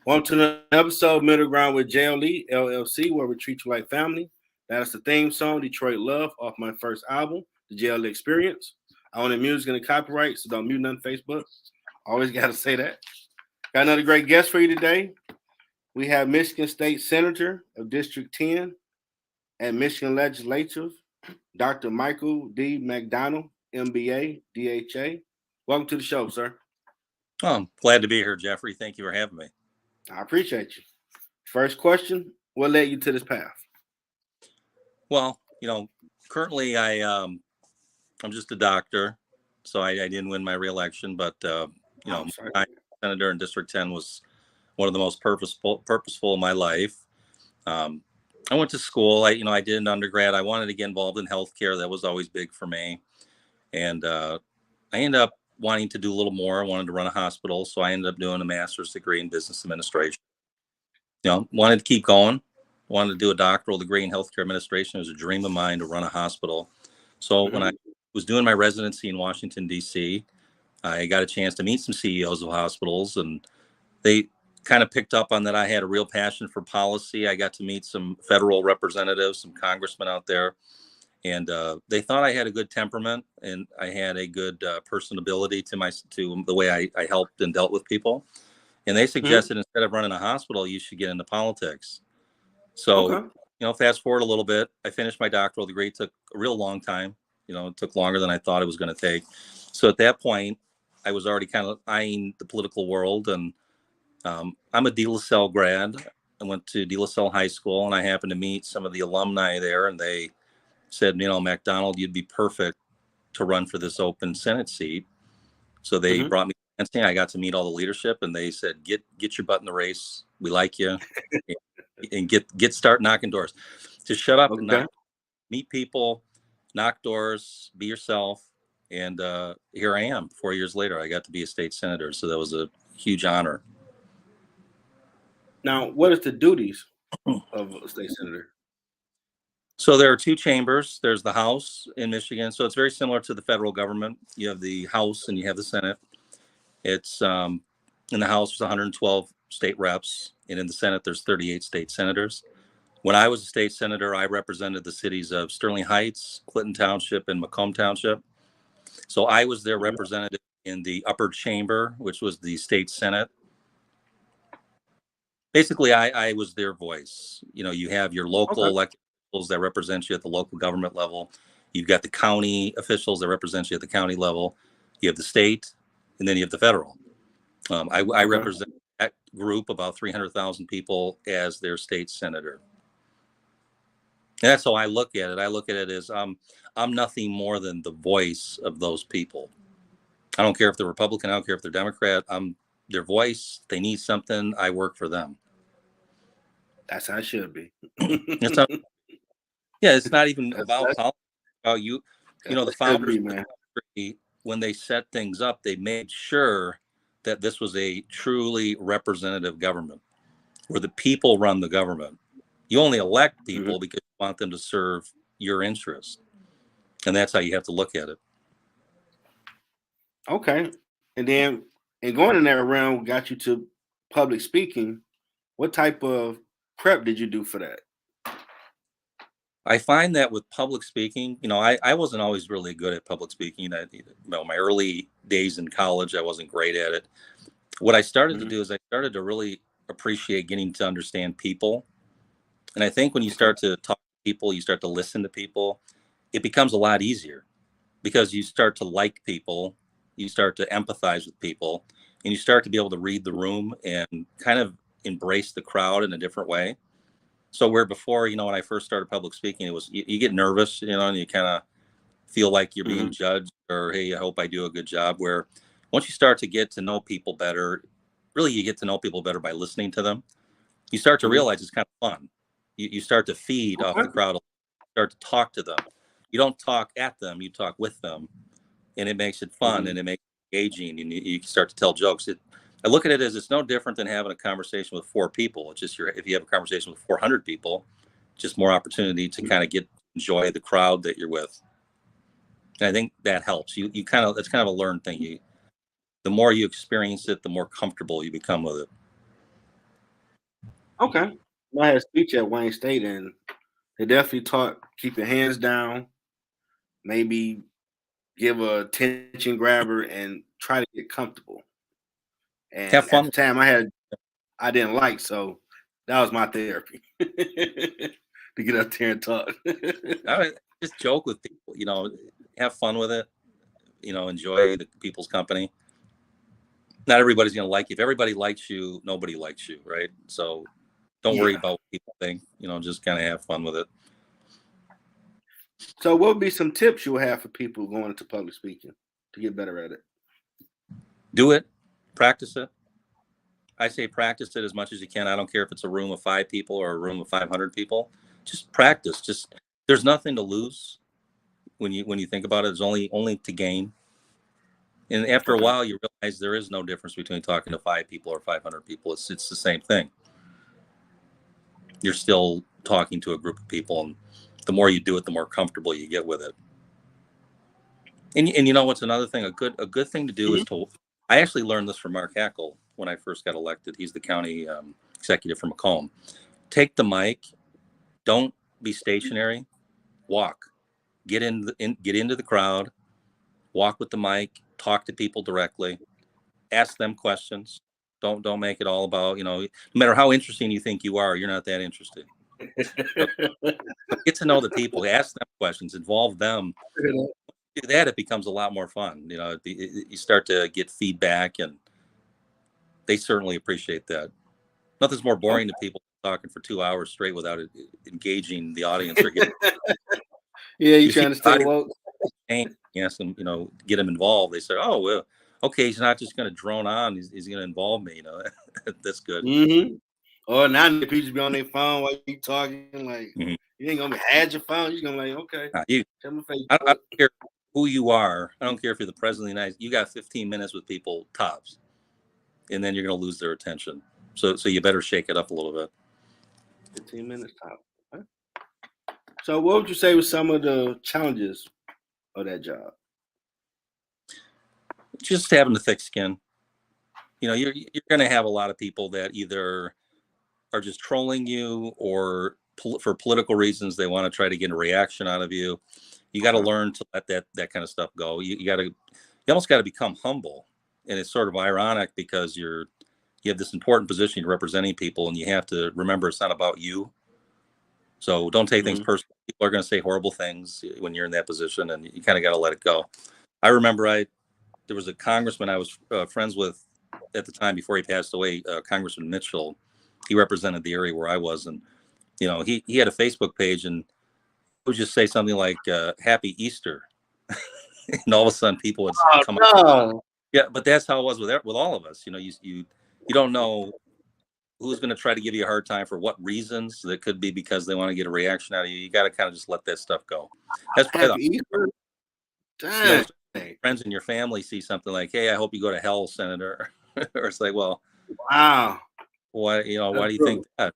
On to the episode, Middle Ground with L.L.C, where we treat you like family. That's the theme song, Detroit Love, off my first album, The JL Experience. I own the music and the copyright, so don't mute nothing Facebook. Always got to say that. Got another great guest for you today. We have Michigan State Senator of District 10 and Michigan Legislature, Dr. Michael D. MacDonald MBA DHA. Welcome to the show, sir. Oh, I'm glad to be here, Jeffrey. Thank you for having me. I appreciate you. First question, what led you to this path? Well, currently I'm just a doctor, so I didn't win my reelection, but my senator in District 10 was one of the most purposeful in my life. I went to school. I did an undergrad. I wanted to get involved in healthcare. That was always big for me, and I ended up wanting to do a little more. I wanted to run a hospital, so I ended up doing a master's degree in business administration. Wanted to keep going. Wanted to do a doctoral degree in healthcare administration. It was a dream of mine to run a hospital. So when I was doing my residency in Washington, D.C., I got a chance to meet some CEOs of hospitals, and they kind of picked up on that I had a real passion for policy. I got to meet some federal representatives, some congressmen out there, and they thought I had a good temperament and I had a good personability to the way I helped and dealt with people. And they suggested instead of running a hospital, you should get into politics. So, fast forward a little bit, I finished my doctoral degree. It took a real long time. It took longer than I thought it was going to take. So at that point, I was already kind of eyeing the political world. And I'm a De La Salle grad. I went to De La Salle High School, and I happened to meet some of the alumni there. And they said, MacDonald, you'd be perfect to run for this open Senate seat. So they brought me. I got to meet all the leadership, and they said, get your butt in the race. We like you. And start knocking doors. Just shut up and meet people, knock doors, be yourself. And here I am 4 years later. I got to be a state senator. So that was a huge honor. Now, what is the duties of a state senator? So there are two chambers. There's the House in Michigan. So it's very similar to the federal government. You have the House and you have the Senate. It's in the House, there's 112 state reps, and in the Senate, there's 38 state senators. When I was a state senator, I represented the cities of Sterling Heights, Clinton Township, and Macomb Township. So I was their representative in the upper chamber, which was the state Senate. Basically, I was their voice. You have your local elected officials that represent you at the local government level. You've got the county officials that represent you at the county level. You have the state, and then you have the federal. I represent that group, about 300,000 people, as their state senator. And that's how I look at it. I look at it as I'm nothing more than the voice of those people. I don't care if they're Republican. I don't care if they're Democrat. I'm their voice. They need something. I work for them. That's how it should be. It's not even about politics. About you. The founders of the country, when they set things up, they made sure that this was a truly representative government where the people run the government. You only elect people because you want them to serve your interests. And that's how you have to look at it. Okay. And then, going in that realm got you to public speaking. What type of prep did you do for that? I find that with public speaking, I wasn't always really good at public speaking. My early days in college, I wasn't great at it. What I started to do is I started to really appreciate getting to understand people. And I think when you start to talk to people, you start to listen to people, it becomes a lot easier because you start to like people, you start to empathize with people, and you start to be able to read the room and kind of embrace the crowd in a different way. So where before, when I first started public speaking, it was you get nervous, and you kind of feel like you're being judged, or, hey, I hope I do a good job. Where once you start to get to know people better, really you get to know people better by listening to them. You start to realize it's kind of fun. You start to feed off the crowd, start to talk to them. You don't talk at them, you talk with them. And it makes it fun and it makes it engaging, and you start to tell jokes. I look at it as it's no different than having a conversation with four people. It's just if you have a conversation with 400 people, just more opportunity to kind of enjoy the crowd that you're with. And I think that helps. It's kind of a learned thing. The more you experience it, the more comfortable you become with it. Okay. I had a speech at Wayne State, and they definitely taught keep your hands down, maybe give a attention grabber, and try to get comfortable. Have And at fun. the time, I didn't like, so that was my therapy to get up there and talk. Just joke with people, have fun with it, enjoy the people's company. Not everybody's going to like you. If everybody likes you, nobody likes you, right? So don't worry Yeah. about what people think, just kind of have fun with it. So, what would be some tips you would have for people going into public speaking to get better at it? Do it, practice it. I say practice it as much as you can. I don't care if it's a room of 5 people or a room of 500 people. Just practice. There's nothing to lose when you think about it. There's only to gain. And after a while, you realize there is no difference between talking to 5 people or 500 people. It's the same thing. You're still talking to a group of people, and the more you do it, the more comfortable you get with it. And what's another thing? A good thing to do is to. I actually learned this from Mark Hackle when I first got elected. He's the county executive for Macomb. Take the mic. Don't be stationary. Walk. Get into the crowd. Walk with the mic. Talk to people directly. Ask them questions. Don't make it all about, no matter how interesting you think you are, you're not that interested. So get to know the people. Ask them questions. Involve them. Do that, it becomes a lot more fun. You start to get feedback, and they certainly appreciate that. Nothing's more boring to people talking for 2 hours straight without engaging the audience or getting. Yeah, you trying to stay woke. You ask them, get them involved. They say, "Oh well, okay, he's not just going to drone on. He's going to involve me." That's good. Mm-hmm. Or now the people just be on their phone while you talking. Like you ain't gonna hide your phone. You're gonna like, okay. I don't care who you are. I don't care if you're the president of the United States. You got 15 minutes with people tops, and then you're going to lose their attention. So you better shake it up a little bit. 15 minutes top. Okay. So what would you say was some of the challenges of that job? Just having a thick skin. You're going to have a lot of people that either are just trolling you, or for political reasons they want to try to get a reaction out of you. You got to learn to let that kind of stuff go. You almost got to become humble, and it's sort of ironic because you have this important position, you're representing people, and you have to remember it's not about you. So don't take things personally. People are going to say horrible things when you're in that position, and you kind of got to let it go. I remember there was a congressman I was friends with at the time before he passed away, Congressman Mitchell. He represented the area where I was, and he had a Facebook page, and would just say something like "Happy Easter," and all of a sudden people would come up. Yeah, but that's how it was with all of us. You don't know who's going to try to give you a hard time for what reasons. That could be because they want to get a reaction out of you. You got to kind of just let that stuff go. That's Happy Easter. Dang. Friends in your family see something like, "Hey, I hope you go to hell, Senator," or it's like, "Well, wow, why do you think that?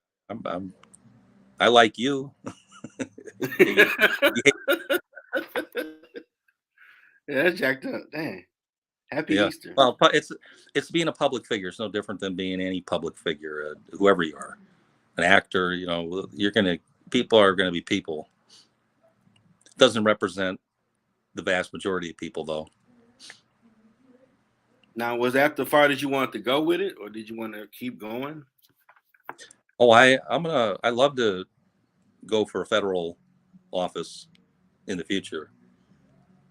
I like you." Yeah, that's jacked up. Dang. Happy Easter. Well, it's being a public figure. It's no different than being any public figure, whoever you are, an actor. People are gonna be people. It doesn't represent the vast majority of people, though. Now, was that the far that you wanted to go with it, or did you want to keep going? Oh, I love to go for a federal office in the future.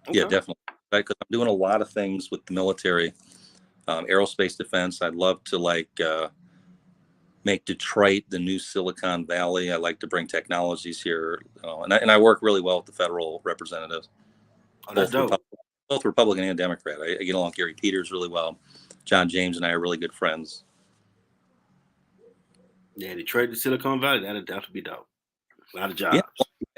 Okay. Yeah, definitely. Right, because I'm doing a lot of things with the military, aerospace defense. I'd love to make Detroit the new Silicon Valley. I like to bring technologies here, and I work really well with the federal representatives, both Republican and Democrat. I get along with Gary Peters really well. John James and I are really good friends. Yeah, Detroit to Silicon Valley, that'd be dope. A lot of jobs. Yeah,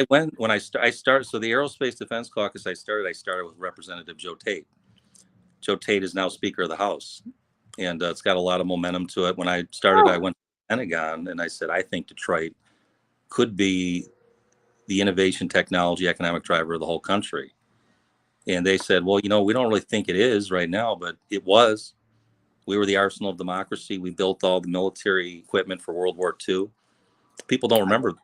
when I started, so the Aerospace Defense Caucus I started with Representative Joe Tate. Joe Tate is now Speaker of the House, and it's got a lot of momentum to it. When I started, I went to the Pentagon, and I said, I think Detroit could be the innovation, technology, economic driver of the whole country. And they said, well, we don't really think it is right now, but it was. We were the arsenal of democracy. We built all the military equipment for World War II. People don't remember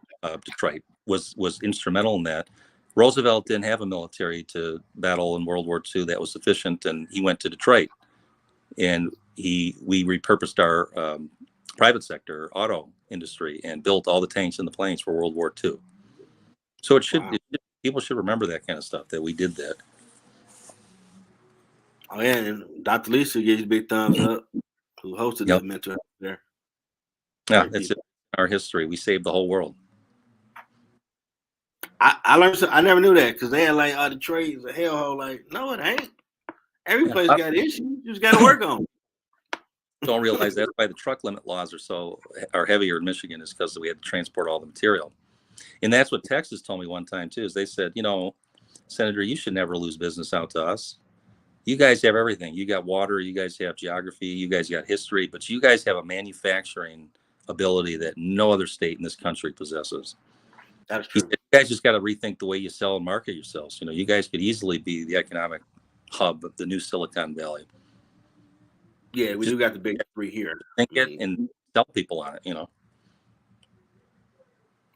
Detroit was instrumental in that. Roosevelt didn't have a military to battle in World War II that was sufficient, and he went to Detroit, and we repurposed our private sector auto industry and built all the tanks and the planes for World War II. So people should remember that kind of stuff, that we did that. Oh yeah, and Dr. Lisa gives you big thumbs up. Who hosted that mental health there? Yeah, that's it. Our history. We saved the whole world. I learned. I never knew that because they had like Detroit is a hellhole. Like, no, it ain't. Every place got issues. You just got to work on them. Don't realize that's why the truck limit laws are heavier in Michigan, is because we had to transport all the material. And that's what Texas told me one time too, is they said, Senator, you should never lose business out to us. You guys have everything. You got water, you guys have geography, you guys got history, but you guys have a manufacturing ability that no other state in this country possesses. That's true. You guys just got to rethink the way you sell and market yourselves. You guys could easily be the economic hub of the new Silicon Valley. Yeah, we do got the big three here. Think it and sell people on it,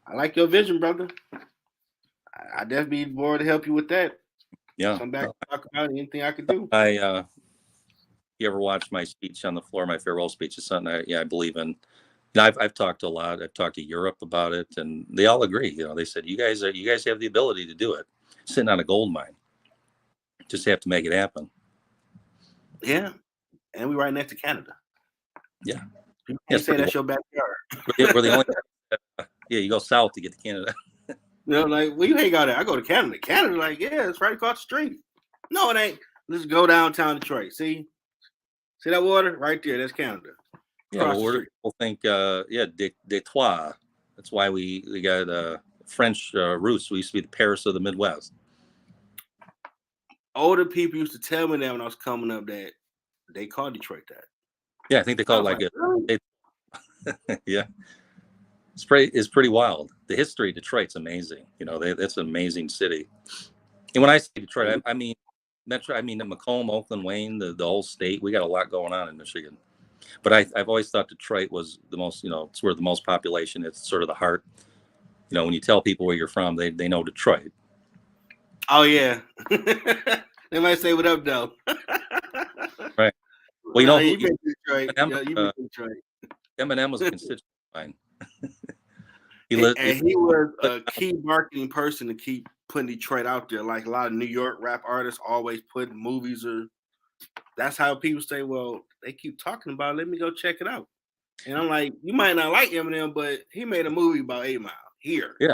I like your vision, brother. I definitely be more to help you with that. Yeah. Come back and talk about anything I could do. You ever watched my speech on the floor? My farewell speech is something I believe in. I've talked a lot. I've talked to Europe about it, and they all agree. They said you guys have the ability to do it. Sitting on a gold mine, just have to make it happen. Yeah, and we right next to Canada. Yeah, people can't say that's your backyard. We're the only. Yeah, you go south to get to Canada. Like, well, you hang out there. I go to Canada. Canada, like, yeah, it's right across the street. No, it ain't. Let's go downtown Detroit. See that water right there? That's Canada. Yeah, people think, Detroit. That's why we got French roots. We used to be the Paris of the Midwest. Older people used to tell me that when I was coming up that they called Detroit that. Yeah, I think they call it really? Yeah. It's pretty wild. The history of Detroit's amazing. That's an amazing city. And when I say Detroit, I mean Metro. I mean Macomb, Oakland, Wayne, the whole state. We got a lot going on in Michigan. But I've always thought Detroit was the most, it's where the most population. It's sort of the heart. When you tell people where you're from, they know Detroit. Oh yeah. They might say, "What up, though?" Right. Well, you've been to Detroit. You've been to Detroit. Eminem was a constituent of mine. He was a key marketing person to keep putting Detroit out there. Like a lot of New York rap artists always put movies or. That's how people say, well, they keep talking about it. Let me go check it out. And I'm like, you might not like Eminem, but he made a movie about 8 Mile here. Yeah.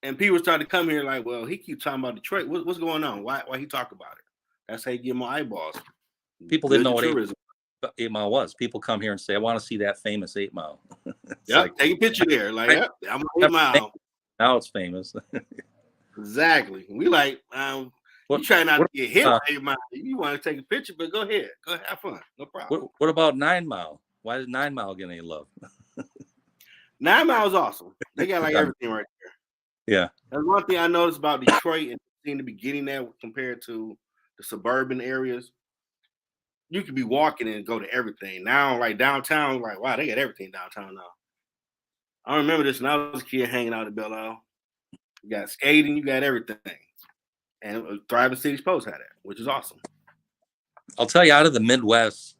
And people started to come here like, well, he keeps talking about Detroit. What's going on? Why he talk about it? That's how you get more eyeballs. People didn't know what 8 Mile was. People come here and say, I want to see that famous 8 Mile. Yeah, take a picture there. Like, yep, I'm 8 Mile. Now it's famous. Exactly. We like, you try not to get hit by 8 Mile. You want to take a picture, but go ahead. Go have fun. No problem. What about 9 Mile? Why did 9 Mile get any love? 9 Mile is awesome. They got like everything right there. Yeah. That's one thing I noticed about Detroit, and seem to be getting that compared to the suburban areas. You could be walking and go to everything. Now, like downtown, like, wow, they got everything downtown now. I remember this when I was a kid hanging out at Belle. You got skating, you got everything. And Thriving Cities Post had it, which is awesome. I'll tell you, out of the Midwest,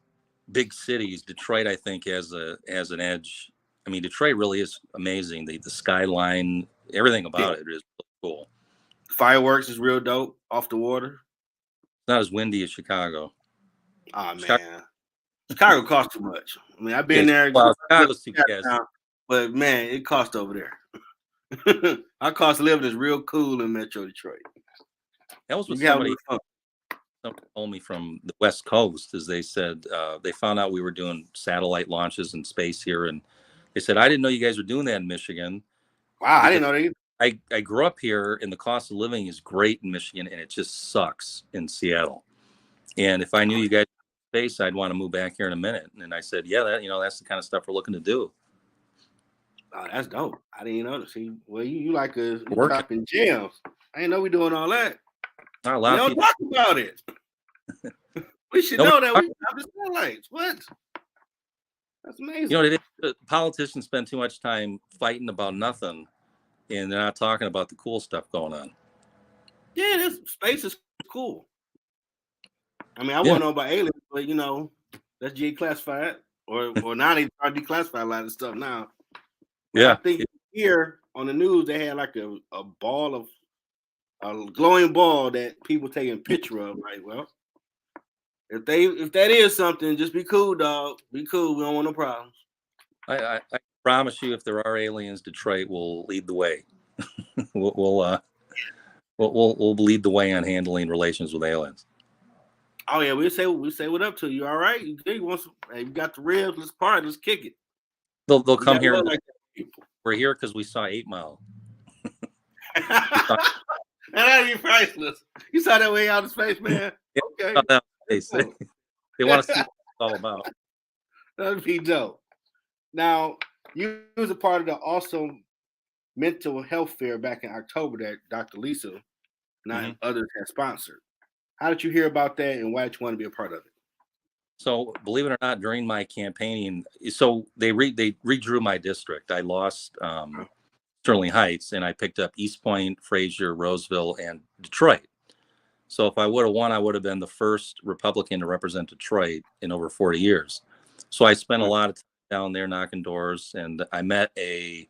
big cities, Detroit, I think, has an edge. I mean, Detroit really is amazing. The skyline, everything about it is really cool. Fireworks is real dope off the water. It's not as windy as Chicago. Oh, man. Chicago costs too much. I mean, I've been there. Well, Chicago's too but, man, it costs over there. Our cost of living is real cool in Metro Detroit. That was what somebody told me from the West Coast, is they said they found out we were doing satellite launches in space here. And they said, I didn't know you guys were doing that in Michigan. Wow, I didn't know that either. I grew up here, and the cost of living is great in Michigan, and it just sucks in Seattle. And if I knew you guys were in space, I'd want to move back here in a minute. And I said, yeah, that's the kind of stuff we're looking to do. Oh, that's dope. I didn't know that. See, well, you like us dropping gems. I didn't know we doing all that. Not a lot of people talk about it. We should know that. We have the satellites. What? That's amazing. You know, politicians spend too much time fighting about nothing, and they're not talking about the cool stuff going on. Yeah, this space is cool. I mean, I want to know about aliens, but that's declassified, or now they are declassified a lot of stuff now. Yeah, I think here on the news they had like a ball of a glowing ball that people taking a picture of. Like, well, if that is something, just be cool, dog. Be cool. We don't want no problems. I promise you, if there are aliens, Detroit will lead the way. we'll lead the way on handling relations with aliens. Oh yeah, we say what up to you. All right, you want some? Hey, you got the ribs. Let's party. Let's kick it. They'll come here. Like we're here because we saw 8 Mile. That'd be priceless. You saw that way out of space, man. Okay. They want to see what it's all about. That'd be dope. Now, you was a part of the awesome mental health fair back in October that Dr. Lisa and others had sponsored. How did you hear about that, and why did you want to be a part of it? So, believe it or not, during my campaigning, so they redrew my district. I lost Sterling Heights, and I picked up East Point, Fraser, Roseville, and Detroit. So if I would have won, I would have been the first Republican to represent Detroit in over 40 years. So I spent a lot of time down there knocking doors, and I met in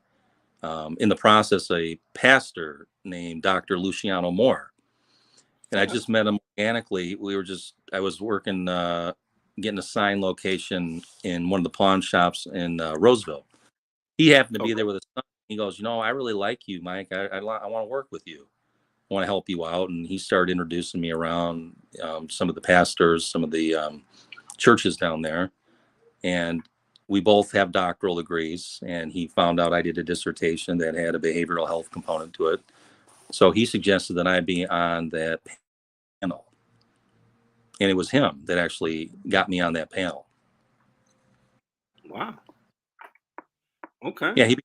the process, a pastor named Dr. Luciano Moore. And I just met him organically. I was working, getting a sign location in one of the pawn shops in Roseville. He happened to be there with his son. He goes, I really like you, Mike. I want to work with you. I want to help you out. And he started introducing me around some of the pastors, some of the churches down there. And we both have doctoral degrees. And he found out I did a dissertation that had a behavioral health component to it. So he suggested that I be on that panel. And it was him that actually got me on that panel. Wow. Okay. Yeah, he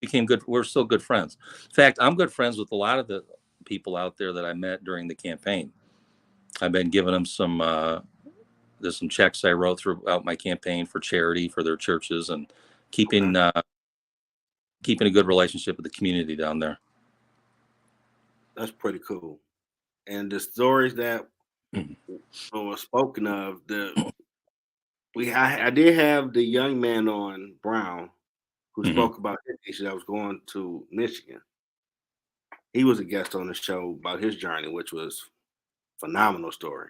became good. We're still good friends. In fact, I'm good friends with a lot of the people out there that I met during the campaign. I've been giving them there's some checks I wrote throughout my campaign for charity for their churches, and keeping a good relationship with the community down there. That's pretty cool. And the stories that were spoken of, I did have the young man on Brown who spoke about his issue that was going to Michigan. He was a guest on the show about his journey, which was a phenomenal story.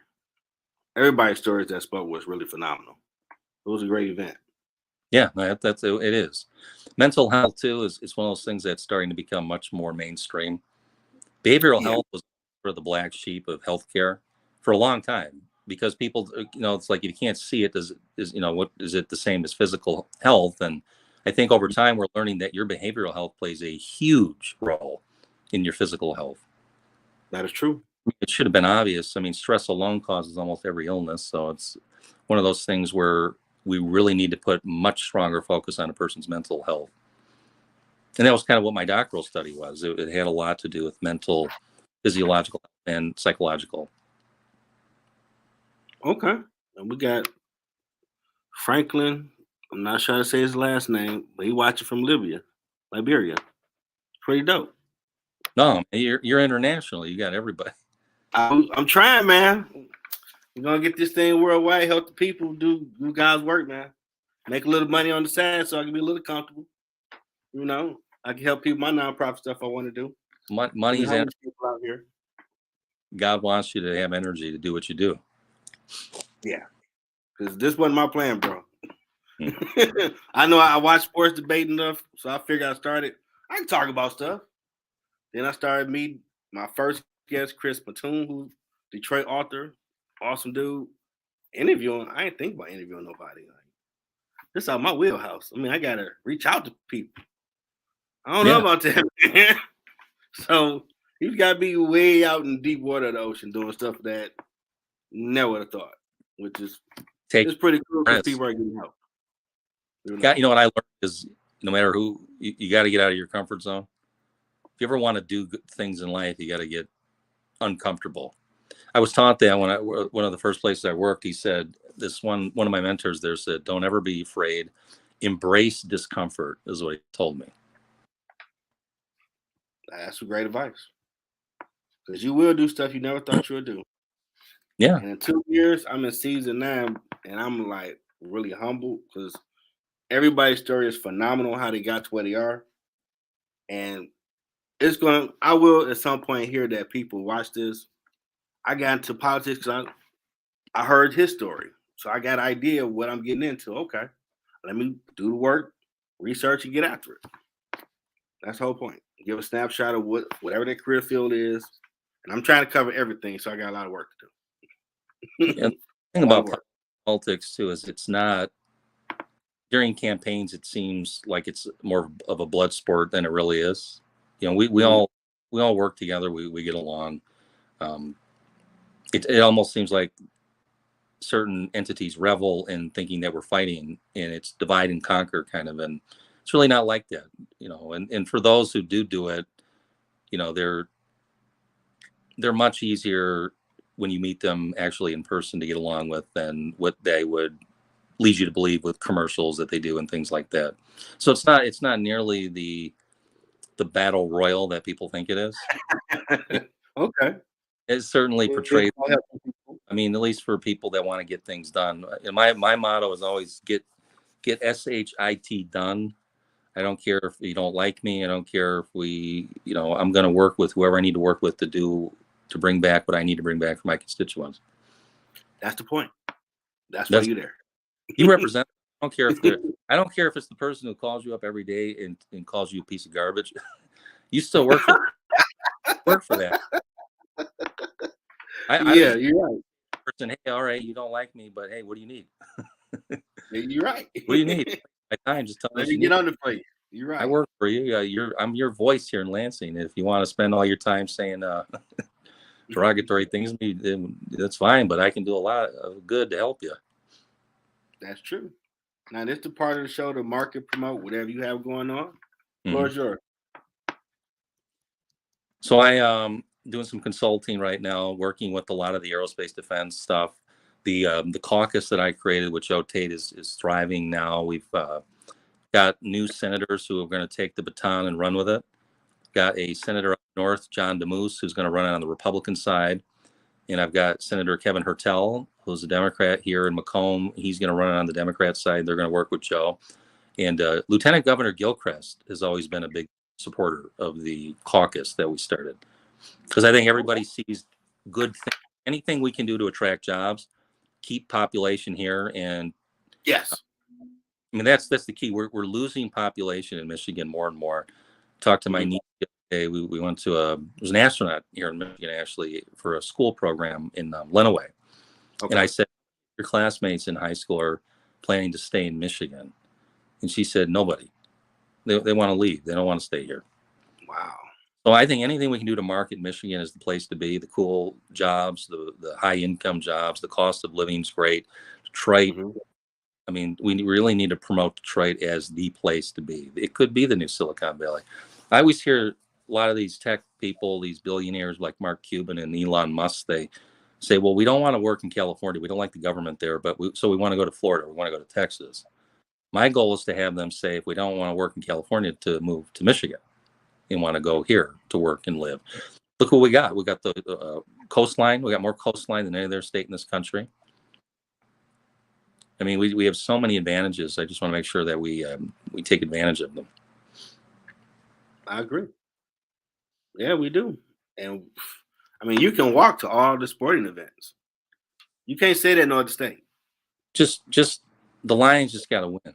Everybody's stories that spoke was really phenomenal. It was a great event. Yeah, it is. Mental health too is one of those things that's starting to become much more mainstream. Behavioral health was sort of the black sheep of healthcare for a long time, because people, it's like, if you can't see it, what is it the same as physical health? And I think over time we're learning that your behavioral health plays a huge role in your physical health. That is true. It should have been obvious. I mean, stress alone causes almost every illness. So it's one of those things where we really need to put much stronger focus on a person's mental health. And that was kind of what my doctoral study was. It had a lot to do with mental, physiological, and psychological. Okay. And we got Franklin. I'm not sure how to say his last name, but he watching from Liberia. Pretty dope. No, you're international. You got everybody. I'm trying, man. We're gonna get this thing worldwide. Help the people do God's work, man. Make a little money on the side so I can be a little comfortable. I can help people my nonprofit stuff I want to do. Money's energy out here. God wants you to have energy to do what you do. Yeah, because this wasn't my plan, bro. I know I watch sports debate enough, so I figured I can talk about stuff. Then I started meeting my first guest, Chris Mattoon, who's Detroit author, awesome dude. I ain't think about interviewing nobody. This is out my wheelhouse. I mean, I gotta reach out to people. I don't know about that, man. So you gotta be way out in deep water of the ocean doing stuff that never would have thought, which is it's pretty cool because people are getting help. What I learned is, no matter who, you got to get out of your comfort zone. If you ever want to do good things in life, you got to get uncomfortable. I was taught that one of the first places I worked, he said, one of my mentors there said, don't ever be afraid, embrace discomfort, is what he told me. That's some great advice. Because you will do stuff you never thought you would do. Yeah. And in 2 years, I'm in season 9, and I'm like really humbled because everybody's story is phenomenal how they got to where they are. And I will at some point hear that people watch this. I got into politics because I heard his story. So I got an idea of what I'm getting into. Okay, let me do the work, research, and get after it. That's the whole point. Give a snapshot of whatever that career field is. And I'm trying to cover everything, so I got a lot of work to do. And the thing about politics, too, is it's not, during campaigns, it seems like it's more of a blood sport than it really is. You know, we all work together. We get along. It almost seems like certain entities revel in thinking that we're fighting, and it's divide and conquer kind of, and it's really not like that, you know. And for those who do it, you know, they're much easier when you meet them actually in person to get along with than what they would lead you to believe with commercials that they do and things like that. So it's not nearly the battle royal that people think it is. Okay. It's certainly portrayed. I mean, at least for people that want to get things done. And my motto is always get SHIT done. I don't care if you don't like me. I don't care if I'm going to work with whoever I need to work with to bring back what I need to bring back for my constituents. That's the point. That's why you're there. You represent. I don't care if it's the person who calls you up every day and calls you a piece of garbage. You still work for that. You're right. Person, hey, all right, you don't like me, but hey, what do you need? You're right. What do you need? My time, just tell me. Let me get on the plate. You're right. I work for you. I'm your voice here in Lansing. If you want to spend all your time saying derogatory things, that's fine. But I can do a lot of good to help you. That's true. Now, this is the part of the show to market, promote whatever you have going on. Floor is yours. So I doing some consulting right now, working with a lot of the aerospace defense stuff. The caucus that I created with Joe Tate is thriving now. We've got new senators who are going to take the baton and run with it. Got a senator up north, John DeMoose, who's going to run it on the Republican side. And I've got Senator Kevin Hertel, who's a Democrat here in Macomb. He's going to run it on the Democrat side. They're going to work with Joe. And Lieutenant Governor Gilchrist has always been a big supporter of the caucus that we started. Because I think everybody sees good things. Anything we can do to attract jobs, keep population here. And yes, I mean, that's the key. We're losing population in Michigan more and more. Talked to my niece yesterday. We went to there was an astronaut here in Michigan actually for a school program in Lenawee. Okay. And I said, your classmates in high school are planning to stay in Michigan. And she said, nobody. They want to leave. They don't want to stay here. Wow. So I think anything we can do to market Michigan is the place to be. The cool jobs, the high income jobs, the cost of living is great. Detroit. I mean, we really need to promote Detroit as the place to be. It could be the new Silicon Valley. I always hear a lot of these tech people, these billionaires like Mark Cuban and Elon Musk, they say, well, we don't want to work in California. We don't like the government there, so we want to go to Florida. We want to go to Texas. My goal is to have them say, if we don't want to work in California, to move to Michigan and want to go here to work and live. Look what we got. We got the coastline. We got more coastline than any other state in this country. I mean, we have so many advantages. I just want to make sure that we take advantage of them. I agree. Yeah, we do. And I mean, you can walk to all the sporting events. You can't say that in other state. Just the Lions just got to win.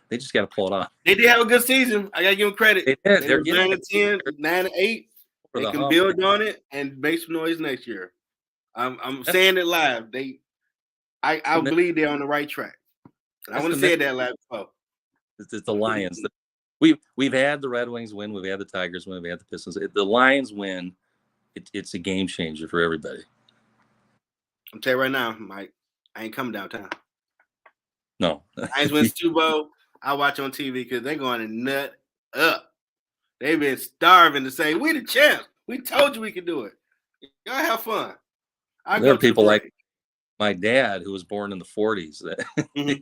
They just got to pull it off. They did have a good season. I got to give them credit. They did. They're getting 9-10, 9-8. They can build on it and make some noise next year. I'm saying it live. I believe they're on the right track. I want to say that live before. It's the Lions. We've had the Red Wings win. We've had the Tigers win. We've had the Pistons. The Lions win. It's a game changer for everybody. I'm telling you right now, Mike, I ain't coming downtown. No. Lions win Super Bowl. I watch on TV because they're going to nut up. They've been starving to say, we the champs. We told you we could do it. Y'all have fun. I There go are to the people like parade. my dad, who was born in the 40s. That Mhm.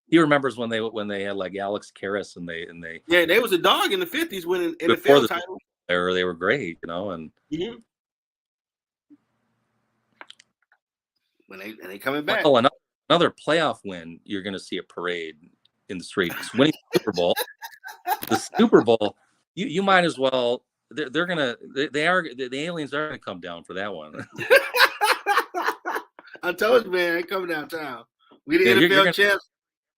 he remembers when they had like Alex Karras and they Yeah, they was a dog in the 50s winning before NFL the title. era, they were great, and Mhm. When they coming back. well, another playoff win, you're going to see a parade in the street. Because winning the Super Bowl, you might as well. They're gonna they are the aliens are gonna come down for that one. I told you, man, I ain't coming downtown. We the Yeah, you're NFL gonna champs.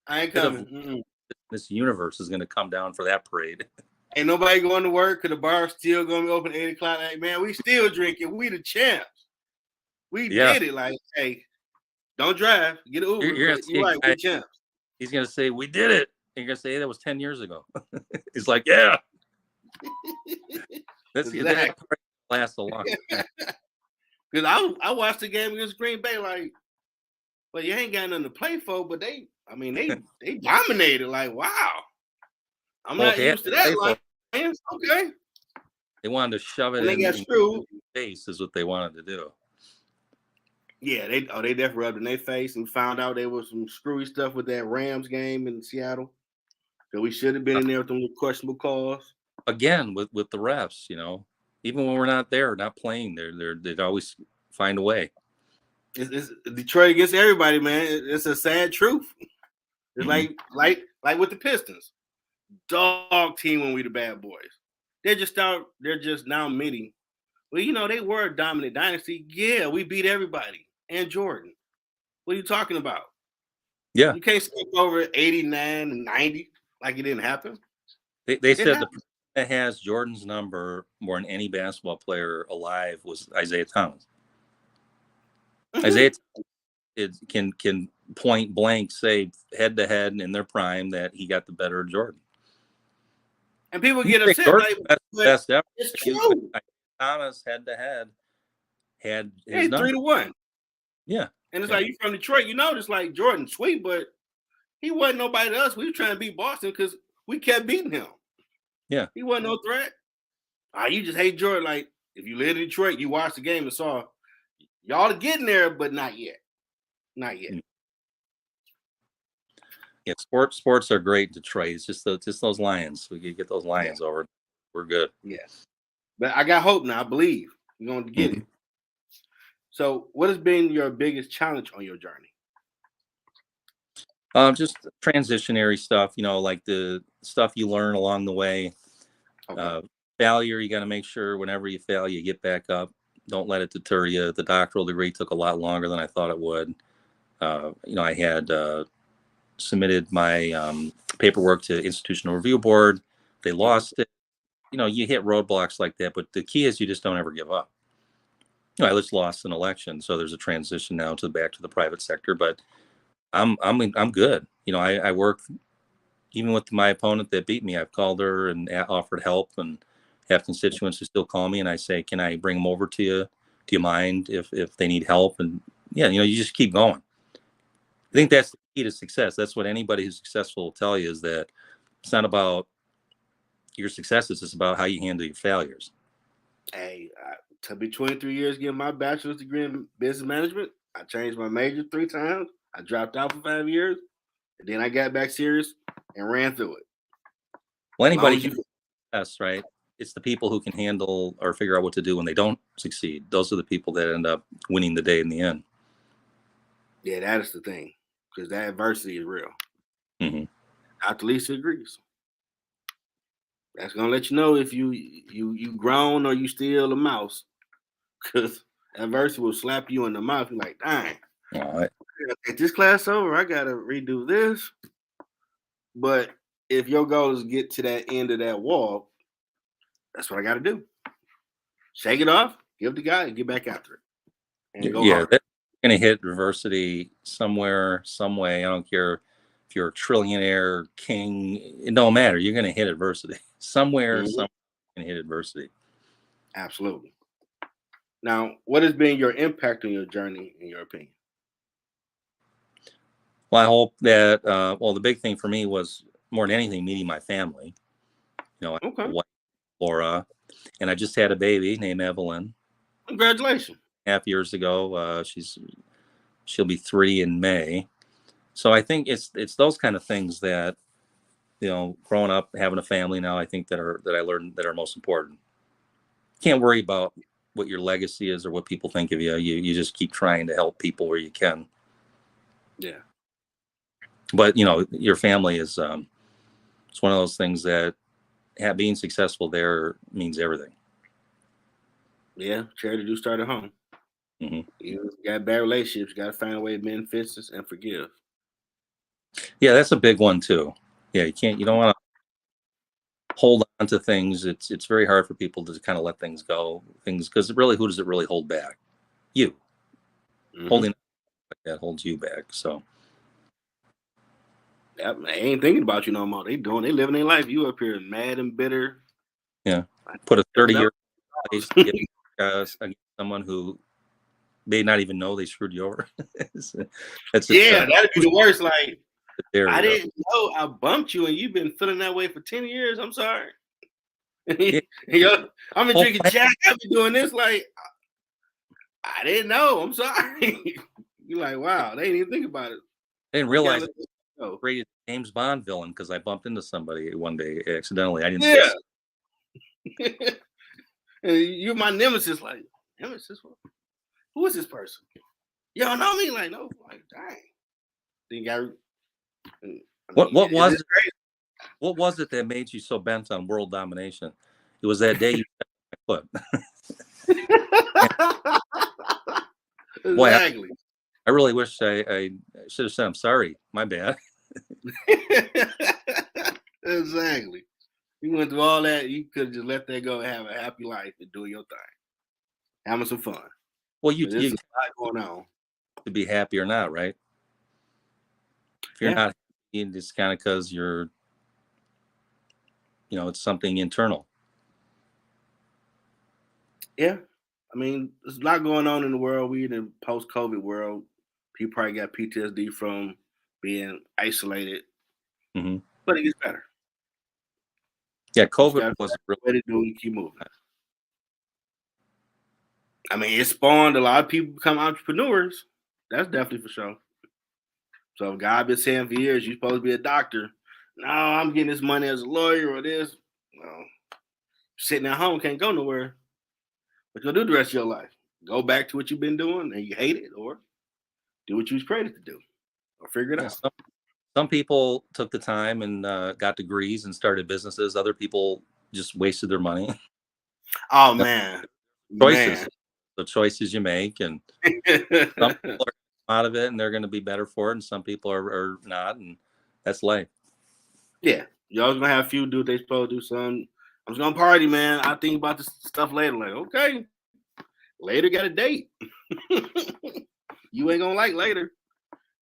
I ain't bit of coming. Mm-mm. this universe is gonna come down for that parade. Ain't nobody going to work because the bar's still going to be open 8 o'clock. Like, man, we still drinking. We the champs. We Yeah, did it. Like, hey, don't drive. Get an Uber. you're gonna But see you're a right. We guy. champs. He's gonna say, "We did it." And you're gonna say, "That was 10 years ago." He's like, "Yeah, that Exactly. party lasts a long time." Because I watched the game against Green Bay. Like, well, you ain't got nothing to play for. But they dominated. Like, wow. I'm Well, not they had used to to that. play for. Lions. Okay. They wanted to shove it And they got in screwed. face, is what they wanted to do. Yeah, they definitely rubbed in their face and found out there was some screwy stuff with that Rams game in Seattle. So we should have been in there with them questionable calls. Again, with the refs, even when we're not there, not playing, they'd always find a way. It's Detroit against everybody, man. It's a sad truth. It's Mhm. like with the Pistons, dog team when we the bad boys. They're just now admitting, well, they were a dominant dynasty. Yeah, we beat everybody and Jordan. What are you talking about? Yeah, You can't skip over 89 and 90 like it didn't happen. they It said the happened. person that has Jordan's number more than any basketball player alive was Isaiah Thomas. Mhm. Isaiah can point blank say head to head in their prime that he got the better of Jordan. And people You get say upset, Jordan's like, but best ever. it's But true. Isaiah Thomas head to head had his Hey, number. 3-1. Yeah, And it's yeah, like you from Detroit, it's like Jordan sweet, but he wasn't nobody to us. We were trying to beat Boston because we kept beating him. yeah. He wasn't no threat. You just hate Jordan. Like, if you live in Detroit, you watched the game and saw y'all are getting there, but not yet. Not yet. Yeah, sports are great in Detroit. It's just those Lions. We could get those Lions over. We're good. Yes. But I got hope now. I believe we're going to get it. So, what has been your biggest challenge on your journey? Just transitionary stuff, like the stuff you learn along the way. Okay. Failure, you got to make sure whenever you fail, you get back up. Don't let it deter you. The doctoral degree took a lot longer than I thought it would. I had submitted my paperwork to Institutional Review Board. They lost it. You hit roadblocks like that, but the key is you just don't ever give up. I just lost an election, so there's a transition now back to the private sector, but I'm good. I work even with my opponent that beat me. I've called her and offered help, and have constituents who still call me, and I say, "Can I bring them over to you? Do you mind if they need help?" And yeah, you just keep going. I think that's the key to success. That's what anybody who's successful will tell you, is that it's not about your successes; it's about how you handle your failures. Hey, to be 23 years getting my bachelor's degree in business management, I changed my major 3 times. I dropped out for 5 years, and then I got back serious and ran through it. Well, As long anybody as can you, success, right? It's the people who can handle or figure out what to do when they don't succeed. Those are the people that end up winning the day in the end. yeah, that is the thing, because that adversity is real. Mm-hmm. Dr. Lisa agrees. That's gonna let you know if you grown or you still a mouse, because adversity will slap you in the mouth. You're like, dang, get this class over, I gotta redo this. But if your goal is to get to that end of that wall, that's what I got to do. Shake it off, give it to God, and get back after it, and go Yeah, hard. that's going to hit adversity somewhere, some way. I don't care if you're a trillionaire, king, it don't matter. You're going to hit adversity somewhere, Mm-hmm. somewhere. You're going to hit adversity. Absolutely. Now, what has been your impact on your journey, in your opinion? Well, I hope that, the big thing for me was more than anything, meeting my family. I have a Okay. wife, Laura, and I just had a baby named Evelyn. Congratulations. 2.5 years ago. She'll be 3 in May. So I think it's those kind of things that, growing up, having a family now, I think that I learned that are most important. Can't worry about what your legacy is or what people think of you. You just keep trying to help people where you can. Yeah. But your family is it's one of those things that being successful there means everything. Yeah, charity do start at home. Mm-hmm. You got bad relationships, you got to find a way to mend fences and forgive. Yeah, that's a big one too. Yeah, you don't want to hold on to things. It's very hard for people to kind of let things go. Because really, who does it really hold back? You. Mm-hmm. Holding like that holds you back. So. Yep, I ain't thinking about you no more. They living their life. You up here mad and bitter. Yeah, put a 30-year place against someone who may not even know they screwed you over. That'd be the worst. Like, I you didn't know I bumped you, and you've been feeling that way for 10 years. I'm sorry. Yeah. I've been drinking Jack. I've been doing this. Like, I didn't know. I'm sorry. You're like, wow. They didn't even think about it. I didn't realize I created James Bond villain because I bumped into somebody one day accidentally. I didn't say you're my nemesis. Like, nemesis? Who is this person? You don't know me? Like, no. Like, dang. Then you got. What was it? What was it that made you so bent on world domination? It was that day you set my foot. Exactly. Boy, I really wish I should have said, I'm sorry. My bad. Exactly. You went through all that. You could have just let that go and have a happy life and do your thing. Having some fun. Well, you a lot going on. To be happy or not, right? If you're not happy, it's kind of because you're, it's something internal. Yeah. I mean, there's a lot going on in the world. We in a post-COVID world. People probably got PTSD from being isolated. Mm-hmm. But it gets better. Yeah, COVID was really way to do it. Keep moving. I mean, it spawned a lot of people become entrepreneurs. That's definitely for sure. So God been saying for years, you're supposed to be a doctor. No, I'm getting this money as a lawyer or this. No. Sitting at home, can't go nowhere. What you'll do the rest of your life? Go back to what you've been doing and you hate it, or do what you was created to do, or figure it out. Some people took the time and got degrees and started businesses. Other people just wasted their money. Oh man, choices. The choices you make, and some people are out of it and they're going to be better for it, and some people are not, and that's life. Yeah, you always gonna have a few do what they supposed to do. Some I'm just gonna party, man. I think about this stuff later. Like, okay, later got a date. You ain't gonna like later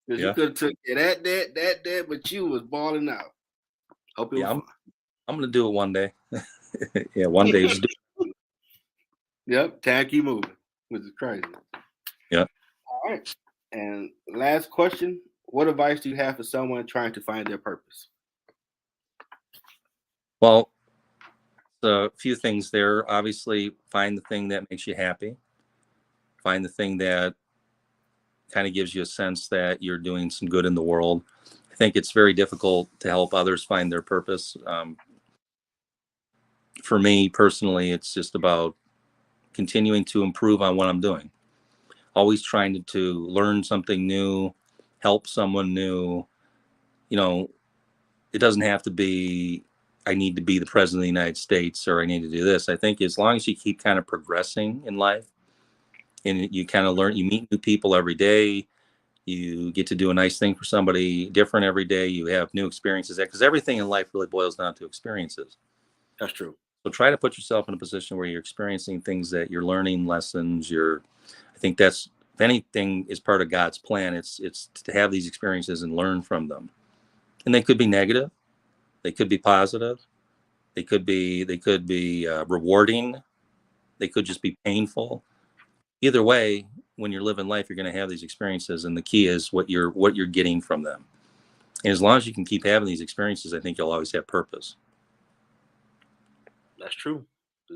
because you could have took that, but you was balling out. Hope it was fun. I'm gonna do it one day. Yeah, one day. Yep, time keep moving, which is crazy. Yeah. All right. And last question: what advice do you have for someone trying to find their purpose? Well, a few things there. Obviously, find the thing that makes you happy. Find the thing that kind of gives you a sense that you're doing some good in the world. I think it's very difficult to help others find their purpose. For me personally, it's just about continuing to improve on what I'm doing. Always trying to learn something new, help someone new. It doesn't have to be, I need to be the president of the United States or I need to do this. I think as long as you keep kind of progressing in life and you kind of learn, you meet new people every day, you get to do a nice thing for somebody different every day, you have new experiences, because everything in life really boils down to experiences. That's true. So try to put yourself in a position where you're experiencing things that you're learning lessons. I think that's, if anything is part of God's plan, it's to have these experiences and learn from them. And they could be negative, they could be positive, they could be rewarding, they could just be painful. Either way, when you're living life, you're going to have these experiences, and the key is what you're getting from them. And as long as you can keep having these experiences, I think you'll always have purpose. That's true. I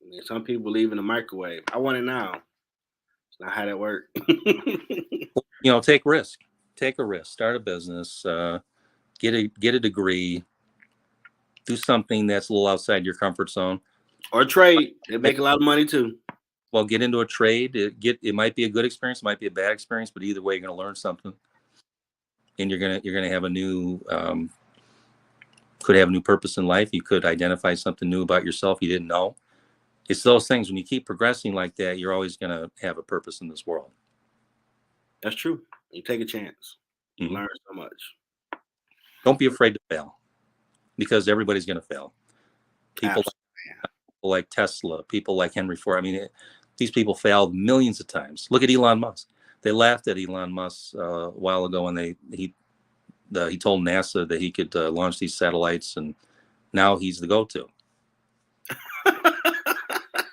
mean, some people believe in the microwave. I want it now. Not how that works. Take risk. Take a risk. Start a business. Get a degree. Do something that's a little outside your comfort zone. Or trade. They make a lot of money too. Well, get into a trade. It might be a good experience, it might be a bad experience, but either way, you're going to learn something, and you're gonna have a new could have a new purpose in life. You could identify something new about yourself you didn't know. It's those things. When you keep progressing like that, you're always going to have a purpose in this world. That's true. You take a chance. You learn so much. Don't be afraid to fail, because everybody's going to fail. People like Tesla, people like Henry Ford. I mean, these people failed millions of times. Look at Elon Musk. They laughed at Elon Musk a while ago when he told NASA that he could launch these satellites, and now he's the go-to.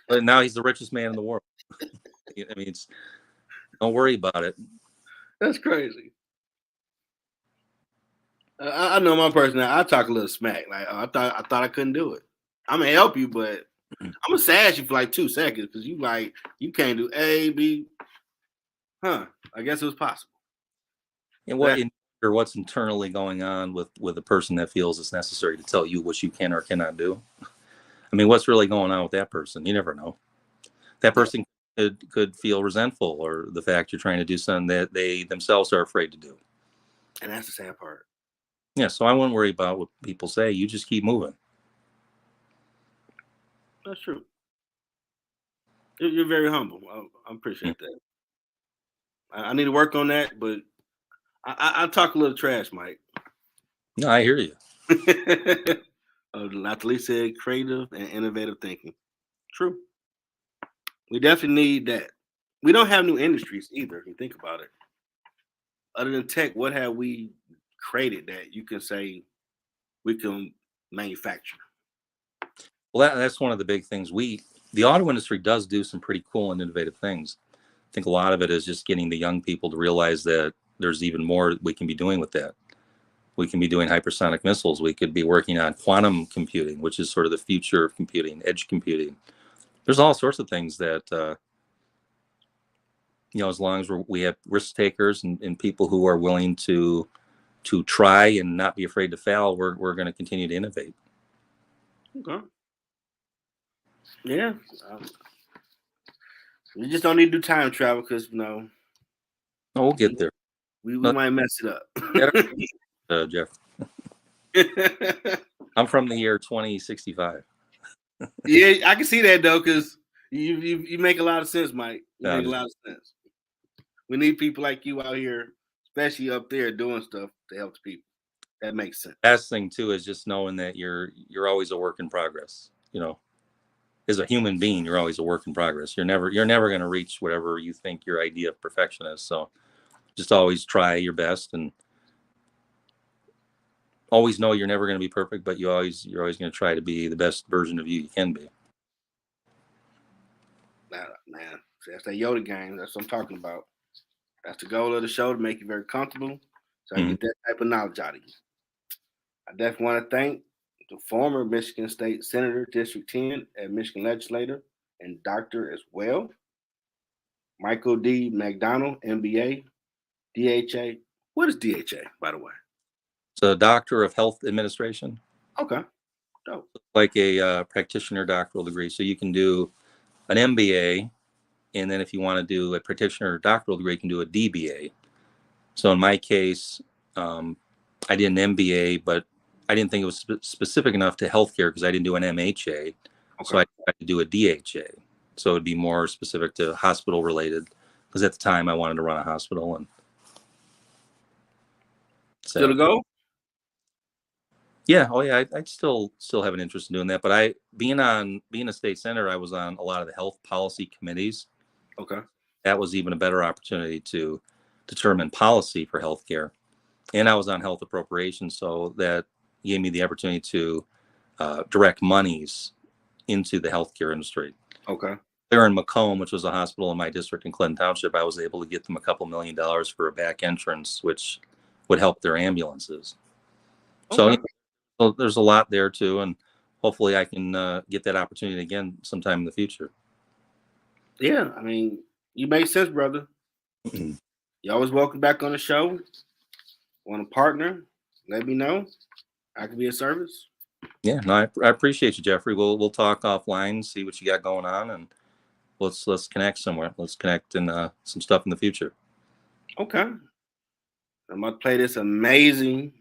But now he's the richest man in the world. I mean, don't worry about it. That's crazy. I know my personality. I talk a little smack. Like, I thought I couldn't do it. I'm gonna help you, but I'm gonna sass you for like 2 seconds because you can't do A, B. I guess it was possible. And what's internally going on with a person that feels it's necessary to tell you what you can or cannot do? I mean, what's really going on with that person? You never know. That person could feel resentful, or the fact you're trying to do something that they themselves are afraid to do. And that's the sad part. Yeah, so I wouldn't worry about what people say. You just keep moving. That's true. You're very humble. I appreciate that. I need to work on that, but I talk a little trash, Mike. No, I hear you. Not the least said, creative and innovative thinking. True. We definitely need that. We don't have new industries either, if you think about it. Other than tech, what have we created that you can say we can manufacture? Well, that's one of the big things. The auto industry does do some pretty cool and innovative things. I think a lot of it is just getting the young people to realize that there's even more we can be doing with that. We can be doing hypersonic missiles. We could be working on quantum computing, which is sort of the future of computing, edge computing. There's all sorts of things that, as long as we have risk takers and people who are willing to try and not be afraid to fail, we're going to continue to innovate. Okay. Yeah. We just don't need to do time travel because, Oh, we'll get there. We might mess it up. Jeff. I'm from the year 2065. Yeah, I can see that though, because you make a lot of sense, Mike. You make a lot of sense. We need people like you out here, especially up there, doing stuff to help people. That makes sense. Best thing too is just knowing that you're always a work in progress. As a human being, you're always a work in progress. You're never going to reach whatever you think your idea of perfection is. So just always try your best, and always know you're never going to be perfect, but you're always going to try to be the best version of you can be. Man, that's that Yoda game. That's what I'm talking about. That's the goal of the show, to make you very comfortable, so I get that type of knowledge out of you. I definitely want to thank the former Michigan State Senator, District 10 at Michigan Legislature, and doctor as well, Michael D. MacDonald MBA DHA. What is DHA, by the way? It's a Doctor of Health Administration. Okay. Dope. Like a practitioner doctoral degree. So you can do an MBA, and then if you want to do a practitioner doctoral degree, you can do a DBA. So in my case, I did an MBA, but I didn't think it was specific enough to healthcare because I didn't do an MHA. Okay. So I had to do a DHA. So it'd be more specific to hospital related, because at the time I wanted to run a hospital. And so, still to go? Yeah. Oh yeah. I still have an interest in doing that, but being a state senator, I was on a lot of the health policy committees. Okay. That was even a better opportunity to determine policy for healthcare. And I was on health appropriations, so that gave me the opportunity to direct monies into the healthcare industry. Okay. There in Macomb, which was a hospital in my district in Clinton Township, I was able to get them a couple $1 million for a back entrance, which would help their ambulances. Okay. So there's a lot there too, and hopefully I can get that opportunity again sometime in the future. Yeah, I mean, You make sense, brother. Mhm. You always welcome back on the show. Want a partner? Let me know. I can be of service. Yeah, no, I appreciate you, Jeffrey. We'll talk offline, see what you got going on, and let's connect somewhere. Let's connect in some stuff in the future. Okay. I'm gonna play this amazing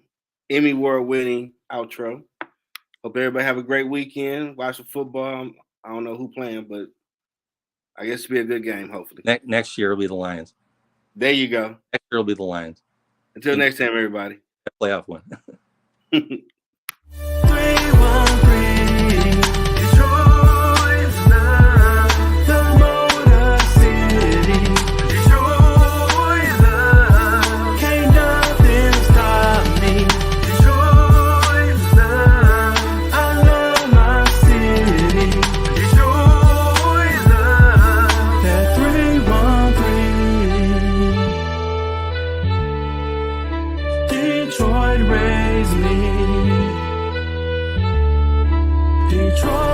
Emmy Award-winning outro. Hope everybody have a great weekend. Watch the football. I don't know who playing, but I guess it'll be a good game, hopefully. Next year will be the Lions. There you go. Next year will be the Lions. Until next time, everybody. Playoff win. 313 Detroit's love, the Motor City. Detroit love, can't nothing stop me. Detroit love, I love my city. Detroit love, that 313. Detroit raised me. Detroit